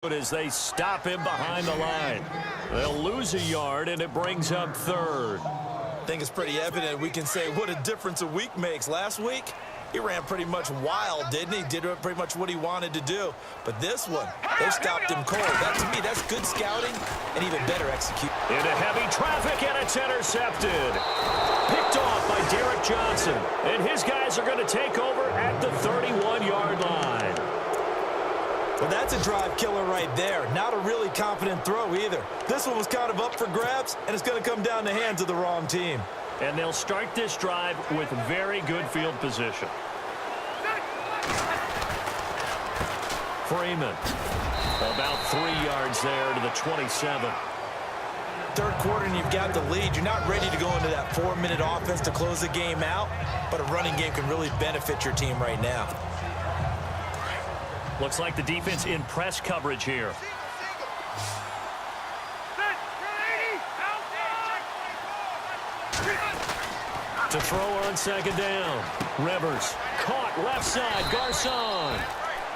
As they stop him behind the line. They'll lose a yard, and it brings up third. I think it's pretty evident we can say what a difference a week makes. Last week, he ran pretty much wild, didn't he? Did pretty much what he wanted to do. But this one, they stopped him cold. That, to me, that's good scouting and even better execution. Into heavy traffic, and it's intercepted. Picked off by Derek Johnson. And his guys are going to take over at the 31-yard line. Well, that's a drive killer right there. Not a really confident throw either. This one was kind of up for grabs, and it's going to come down the hands of the wrong team. And they'll start this drive with very good field position. Freeman. About 3 yards there to the 27. Third quarter, and you've got the lead. You're not ready to go into that 4-minute offense to close the game out, but a running game can really benefit your team right now. Looks like the defense in press coverage here. To throw on second down. Rivers caught left side. Garcon.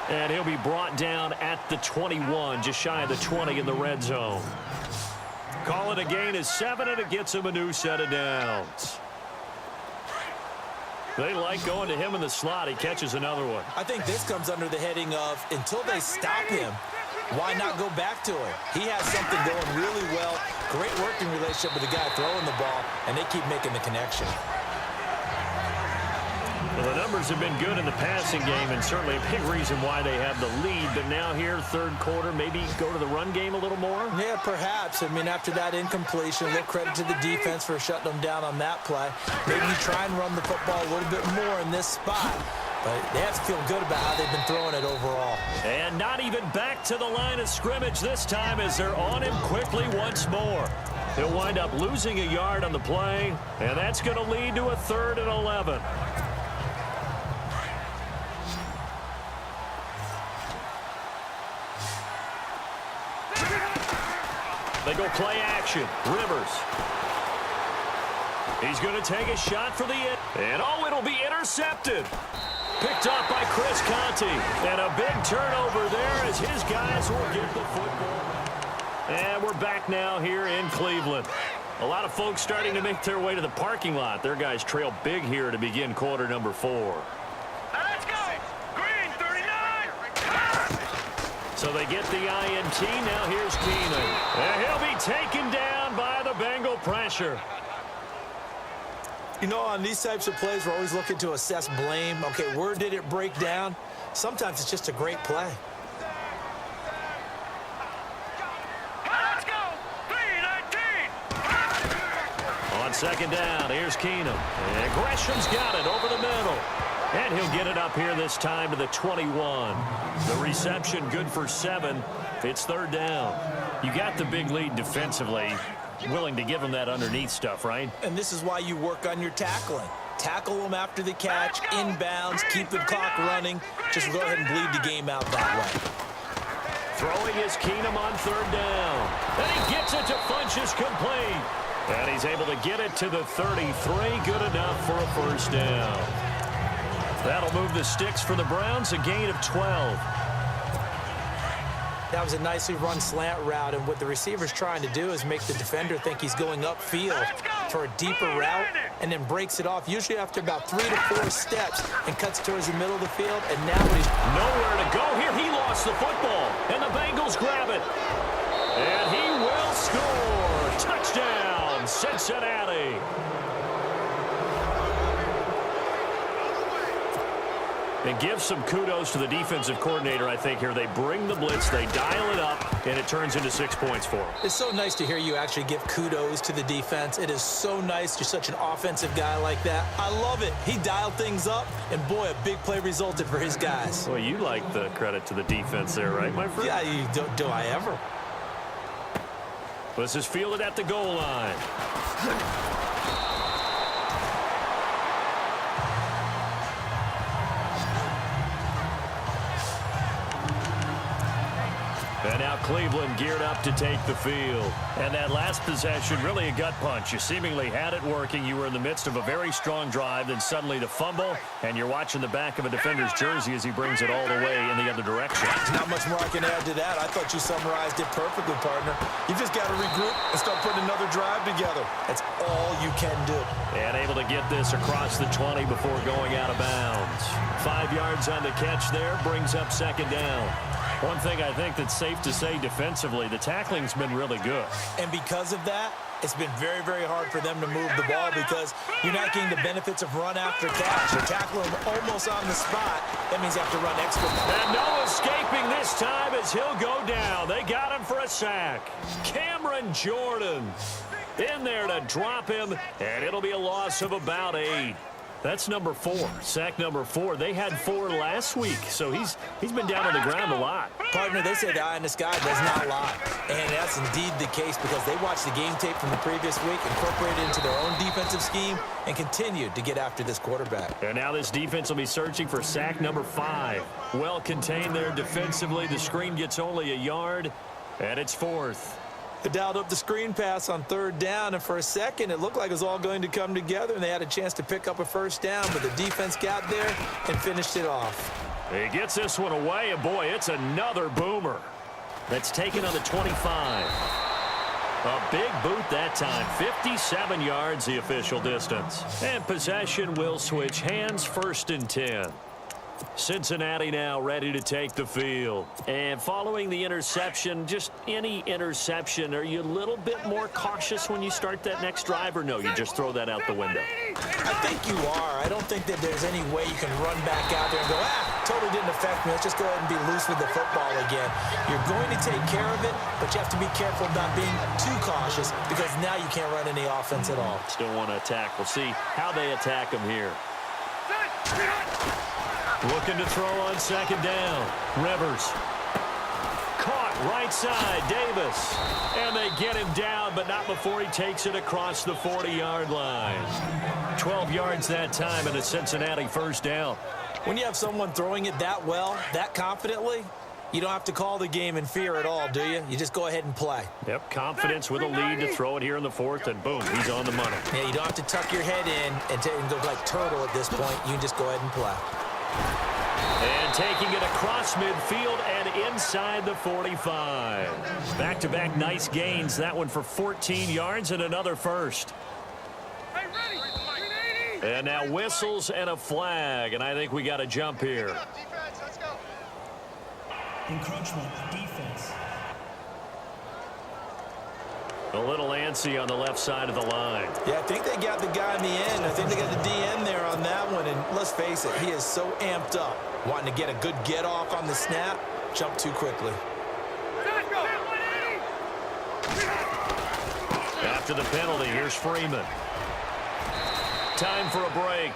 And he'll be brought down at the 21, just shy of the 20 in the red zone. Call it a gain of 7, and it gets him a new set of downs. They like going to him in the slot. He catches another one. I think this comes under the heading of, until they stop him, why not go back to him? He has something going really well. Great working relationship with the guy throwing the ball, and they keep making the connection. Well, the numbers have been good in the passing game, and certainly a big reason why they have the lead. But now here, third quarter, maybe go to the run game a little more? Yeah, perhaps. I mean, after that incompletion, a little credit to the defense for shutting them down on that play. Maybe you try and run the football a little bit more in this spot. But they have to feel good about how they've been throwing it overall. And not even back to the line of scrimmage this time as they're on him quickly once more. He'll wind up losing a yard on the play, and that's going to lead to a 3rd and 11. They go play action. Rivers. He's going to take a shot for the end. And oh, it'll be intercepted. Picked off by Chris Conte. And a big turnover there as his guys will get the football. And we're back now here in Cleveland. A lot of folks starting to make their way to the parking lot. Their guys trail big here to begin quarter number 4. Let's go. Green 39. So they get the INT. Now here's Keenan. And he'll be taken down by the Bengal pressure. You know, on these types of plays, we're always looking to assess blame. Okay, where did it break down? Sometimes it's just a great play. Let's go. 3-19. On second down, here's Keenum. And Gresham's got it over the middle. And he'll get it up here this time to the 21. The reception good for 7. It's 3rd down. You got the big lead defensively. Willing to give him that underneath stuff, right? And this is why you work on your tackling. Tackle them after the catch, inbounds, keep the clock running. Just go ahead and bleed the game out that way. Throwing is Keenum on 3rd down. And he gets it to Funchess complete. And he's able to get it to the 33. Good enough for a 1st down. That'll move the sticks for the Browns, a gain of 12. That was a nicely run slant route, and what the receiver's trying to do is make the defender think he's going upfield for a deeper route and then breaks it off, usually after about 3 to 4 steps, and cuts towards the middle of the field, and now he's nowhere to go here. He lost the football, and the Bengals grab it. And he will score. Touchdown, Cincinnati. And give some kudos to the defensive coordinator, I think, here. They bring the blitz, they dial it up, and it turns into 6 points for them. It's so nice to hear you actually give kudos to the defense. It is so nice. You're such an offensive guy like that. I love it. He dialed things up, and boy, a big play resulted for his guys. Well, you like the credit to the defense there, right, my friend? Yeah, do I ever? This is fielded at the goal line. And now Cleveland geared up to take the field. And that last possession, really a gut punch. You seemingly had it working. You were in the midst of a very strong drive, then suddenly the fumble, and you're watching the back of a defender's jersey as he brings it all the way in the other direction. Not much more I can add to that. I thought you summarized it perfectly, partner. You just got to regroup and start putting another drive together. That's all you can do. And able to get this across the 20 before going out of bounds. 5 yards on the catch there, brings up second down. One thing I think that's safe to say defensively, the tackling's been really good. And because of that, it's been very, very hard for them to move the ball because you're not getting the benefits of run after catch. You're tackling them almost on the spot. That means you have to run extra. And no escaping this time as he'll go down. They got him for a sack. Cameron Jordan in there to drop him, and it'll be a loss of about 8. That's number 4, sack number 4. They had 4 last week, so he's been down on the ground a lot. Partner, they say the eye in the sky does not lie. And that's indeed the case because they watched the game tape from the previous week, incorporated it into their own defensive scheme, and continued to get after this quarterback. And now this defense will be searching for sack number 5. Well contained there defensively. The screen gets only a yard, and it's 4th. They dialed up the screen pass on 3rd down, and for a second, it looked like it was all going to come together, and they had a chance to pick up a first down, but the defense got there and finished it off. He gets this one away, and boy, it's another boomer. That's taken on the 25. A big boot that time, 57 yards the official distance. And possession will switch hands, 1st and 10. Cincinnati now ready to take the field. And following the interception, just any interception, are you a little bit more cautious when you start that next drive, or no, you just throw that out the window? I think you are. I don't think that there's any way you can run back out there and go, totally didn't affect me. Let's just go ahead and be loose with the football again. You're going to take care of it, but you have to be careful about being too cautious because now you can't run any offense at all. Still want to attack. We'll see how they attack him here. Looking to throw on 2nd down. Rivers. Caught right side. Davis. And they get him down, but not before he takes it across the 40-yard line. 12 yards that time and a Cincinnati 1st down. When you have someone throwing it that well, that confidently, you don't have to call the game in fear at all, do you? You just go ahead and play. Yep, confidence with a lead to throw it here in the 4th, and boom, he's on the money. Yeah, you don't have to tuck your head in and go like turtle at this point. You can just go ahead and play. And taking it across midfield and inside the 45. Back-to-back nice gains. That one for 14 yards and another 1st. And now whistles and a flag, and I think we got to jump here. Encroachment defense. A little antsy on the left side of the line. Yeah, I think they got the guy in the end. I think they got the DN there on that one. And let's face it, he is so amped up, wanting to get a good get off on the snap, jump too quickly. After the penalty, here's Freeman. Time for a break.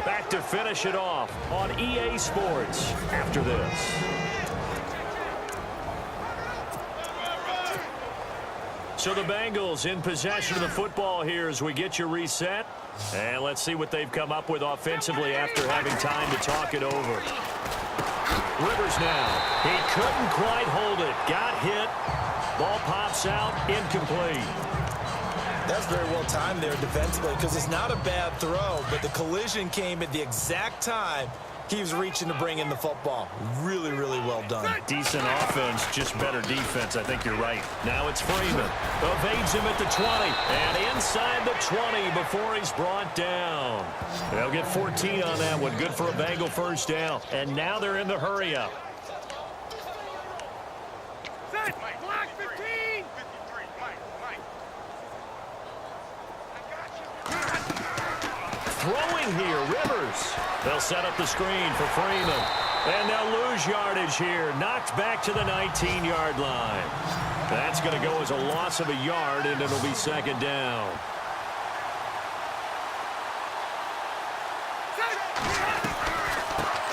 Back to finish it off on EA Sports after this. So the Bengals in possession of the football here as we get you reset. And let's see what they've come up with offensively after having time to talk it over. Rivers now. He couldn't quite hold it. Got hit. Ball pops out. Incomplete. That's very well timed there defensively because it's not a bad throw, but the collision came at the exact time he was reaching to bring in the football. Really, really well done. Decent offense, just better defense. I think you're right. Now it's Freeman. Evades him at the 20. And inside the 20 before he's brought down. They'll get 14 on that one. Good for a Bengal 1st down. And now they're in the hurry-up. Block 15. Throwing here, Rivers. They'll set up the screen for Freeman. And they'll lose yardage here. Knocked back to the 19-yard line. That's going to go as a loss of a yard, and it'll be 2nd down.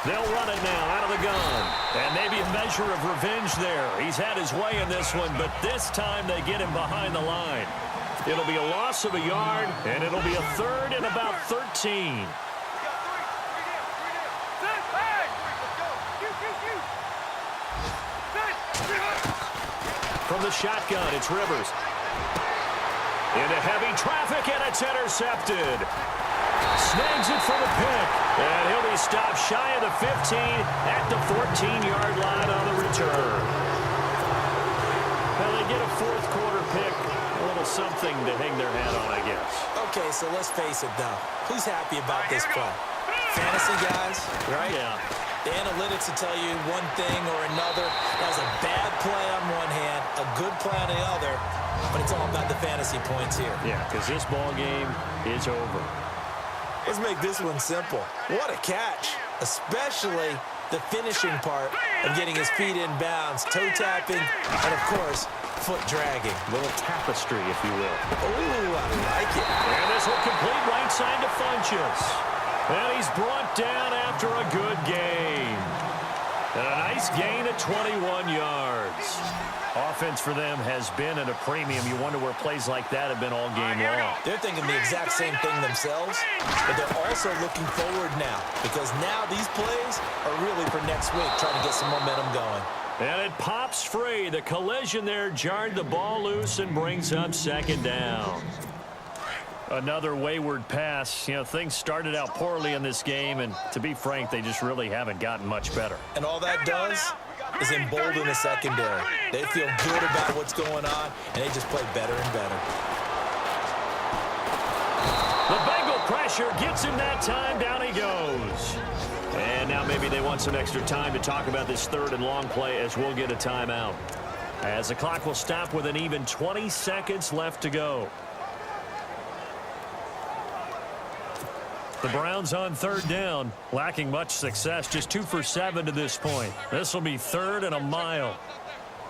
They'll run it now out of the gun. And maybe a measure of revenge there. He's had his way in this one, but this time they get him behind the line. It'll be a loss of a yard, and it'll be a 3rd and about 13. From the shotgun, it's Rivers. Into heavy traffic, and it's intercepted. Snags it for the pick. And he'll be stopped shy of the 15 at the 14-yard line on the return. Well, they get a fourth quarter pick. A little something to hang their hat on, I guess. Okay, so let's face it, though. Who's happy about this play? Fantasy guys, right? Yeah. The analytics will tell you one thing or another. That was a bad play on one hand, a good play on the other, but it's all about the fantasy points here. Yeah, because this ball game is over. Let's make this one simple. What a catch, especially the finishing part of getting his feet in bounds, toe tapping, and, of course, foot dragging. A little tapestry, if you will. Ooh, I like it. And this will complete right side to Funchess. And he's brought down after a good gain. And a nice gain of 21 yards. Offense for them has been at a premium. You wonder where plays like that have been all game long. They're thinking the exact same thing themselves, but they're also looking forward now because now these plays are really for next week, trying to get some momentum going. And it pops free. The collision there jarred the ball loose and brings up second down. Another wayward pass. You know, things started out poorly in this game, and to be frank, they just really haven't gotten much better. And all that does is embolden the secondary. They feel good about what's going on, and they just play better and better. The Bengal pressure gets him that time. Down he goes. And now maybe they want some extra time to talk about this third and long play as we'll get a timeout. As the clock will stop with an even 20 seconds left to go. The Browns on third down, lacking much success, just 2 for 7 to this point. This will be third and a mile.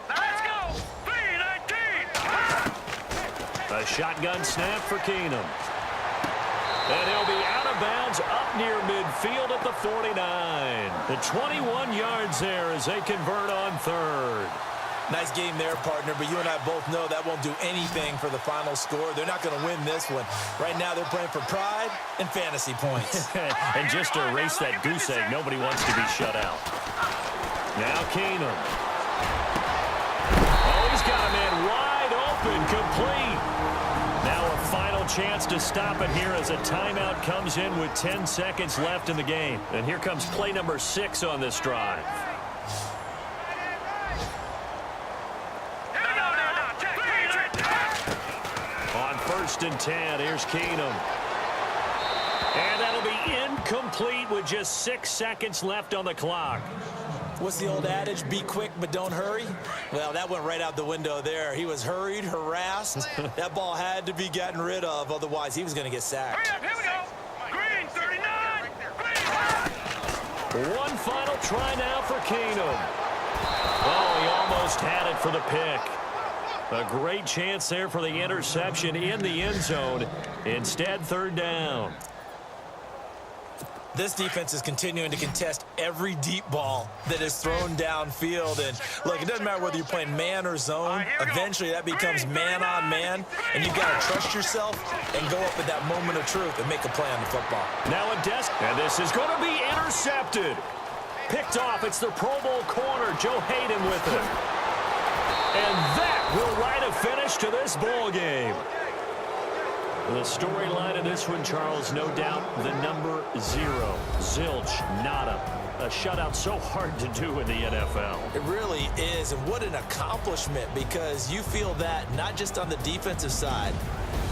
Let's go! 3-19! A shotgun snap for Keenum. And he'll be out of bounds up near midfield at the 49. The 21 yards there as they convert on third. Nice game there, partner, but you and I both know that won't do anything for the final score. They're not going to win this one. Right now, they're playing for pride and fantasy points. And just to erase that goose egg, nobody wants to be shut out. Now Keenum. Oh, he's got a man wide open, complete. Now a final chance to stop it here as a timeout comes in with 10 seconds left in the game. And here comes play number 6 on this drive. On 1st and 10, here's Keenum. And that'll be incomplete with just 6 seconds left on the clock. What's the old adage? Be quick, but don't hurry? Well, that went right out the window there. He was hurried, harassed. That ball had to be gotten rid of, otherwise he was going to get sacked. Hurry up, here we go! Green, 39! Green! One final try now for Keenum. Oh, he almost had it for the pick. A great chance there for the interception in the end zone. Instead, third down. This defense is continuing to contest every deep ball that is thrown downfield. And, look, it doesn't matter whether you're playing man or zone. Eventually, that becomes man-on-man, and you've got to trust yourself and go up at that moment of truth and make a play on the football. Now a desk, and this is going to be intercepted. Picked off. It's the Pro Bowl corner, Joe Hayden with it. And that will write a finish to this ball game. The storyline of this one, Charles, no doubt the number 0. Zilch, nada. A shutout so hard to do in the NFL. It really is, and what an accomplishment, because you feel that not just on the defensive side,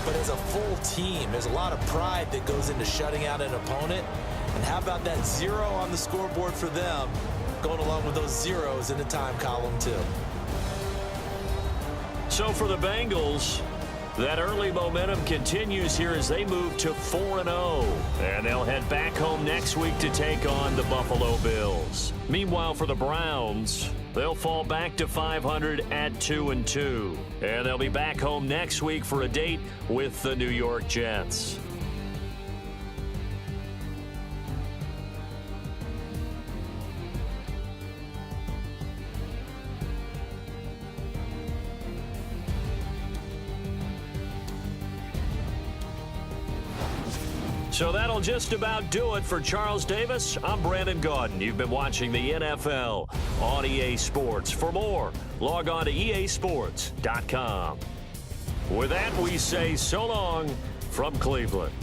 but as a full team. There's a lot of pride that goes into shutting out an opponent. And how about that 0 on the scoreboard for them, going along with those zeros in the time column, too. So for the Bengals, that early momentum continues here as they move to 4-0. And they'll head back home next week to take on the Buffalo Bills. Meanwhile, for the Browns, they'll fall back to 500 at 2-2. And they'll be back home next week for a date with the New York Jets. So that'll just about do it for Charles Davis. I'm Brandon Gaudin. You've been watching the NFL on EA Sports. For more, log on to easports.com. With that, we say so long from Cleveland.